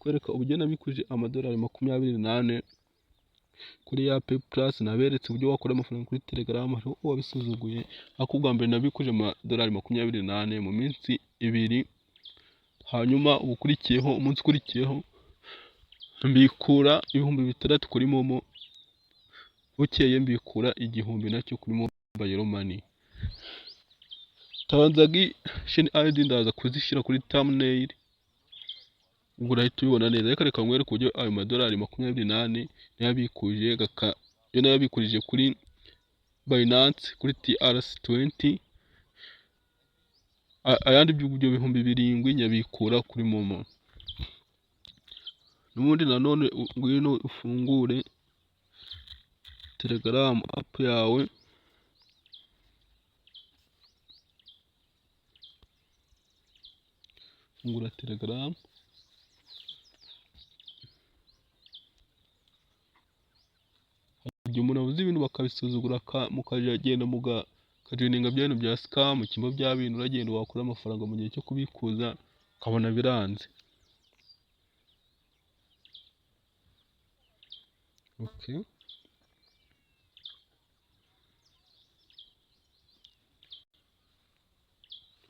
kwereka uburyo nabikuje amadolari 28 kuri ya PayPlus. Naberetse uburyo wakora amafaranga kuri Telegram. Hariho uwabisuzuguye ariko ubwa mbere nabikuje amadolari 28 mu minsi 2, hanyuma umunsi ukurikiyeho mbikura 6,000 kuri Momo, bukeye mbikura 1,000 nacyo kuri Mobile Money. Transaction ID ndaza kuzishyira kuri thumbnail, ubwo urahita ubibona neza. Reka nkwereke uburyo ayo madolari 28 nayabikuje. Yo nayabikurije kuri Binance kuri TRC20, ayandi by'ubyo 7,000 nyabikura kuri Momo. N'ubundi nanone ngwino ufungure Telegram app yawe, fungura Telegram, igihe umuntu avuze ibintu bakabisuzugura mukagenda mukajoininga bya bintu bya scam, kimwe bya bintu uragenda wakora amafaranga mu gihe cyo kubikuza ukabona biranze. Okay,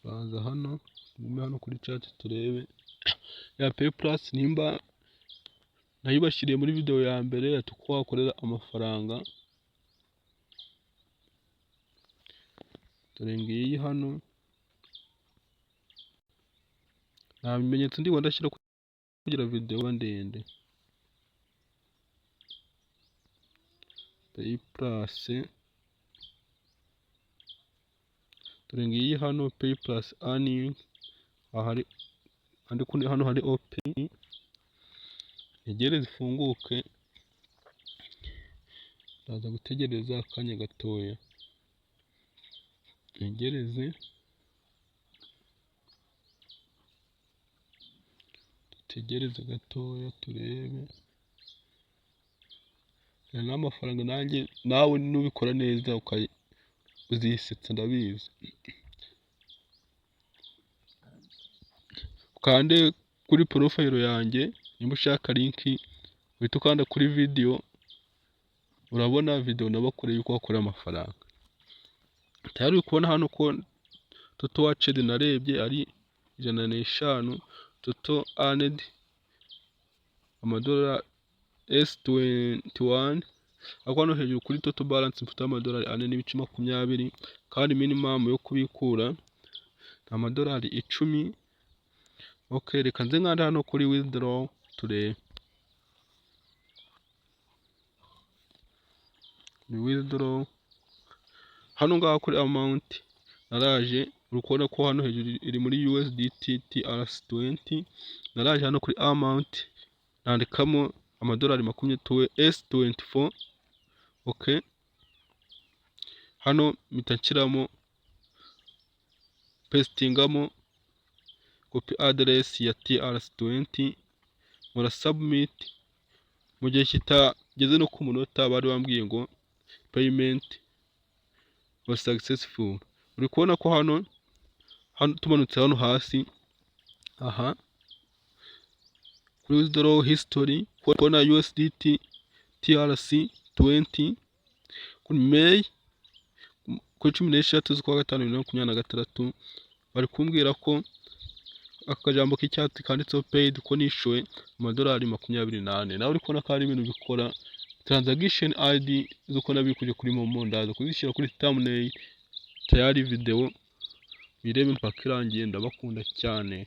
baza hano kuri chat turebe ya PayPlus nimba nayibashyiriye muri video ya mbere uko wakorera amafaranga. Dore ngiyi hano nta bimenyetso ndi ndashyira kugira video ndende. PayPlus, dore ngiyi hano PayPlus earning, hano hari open. Ntegereze ifunguke, ndaza gutegereza akanya gatoya. Ntegereze, dutegereze gatoya turebe. N'amafaranga nanjye nawe nubikora neza uzisetsa ndabizi. Ukande kuri profile yanjye nimba ushaka link, uhita ukanda kuri video, urabona video nabakoreye yuko wakora amafaranga. Tayari uri kubona hano ko total watched narebye ari 105, total earned amadolari S21. Ako hano hejuru kuri total balance mfite amadolari 4.20, kandi minimum yo kubikura amadolari 10. Okay, reka nze nkanda hano kuri withdraw turebe. Withdraw hano ngaha kuri amount naraje, uri kubona ko hano hejuru iri muri USDT TRC20. Naraje hano kuri amount nandikamo amadolari 20 S24. Okay, hano mpita nshyiramo pastingamo copy address ya TRC20, mura submit. Mu gihe kitageze no ku munota bari bambwiye ngo payment was successful. Uri kubona ko hano tumanutse hano hasi, aha kuri withdraw history kubona USDT TRC20 kuri May kuri 16 z'ukwa 5 2026. Bari kumbwira ko akajambo k'icyatsi kanditseho paid ko nishyuwe amadolari 28. Nawe uri kubona ko ari ibintu bikora. Transaction ID zuko nabikuje kuri Momo ndaza kuzishyira kuri thumbnail. Tayari video birebe mpaka irangiye. Ndabakunda cyane.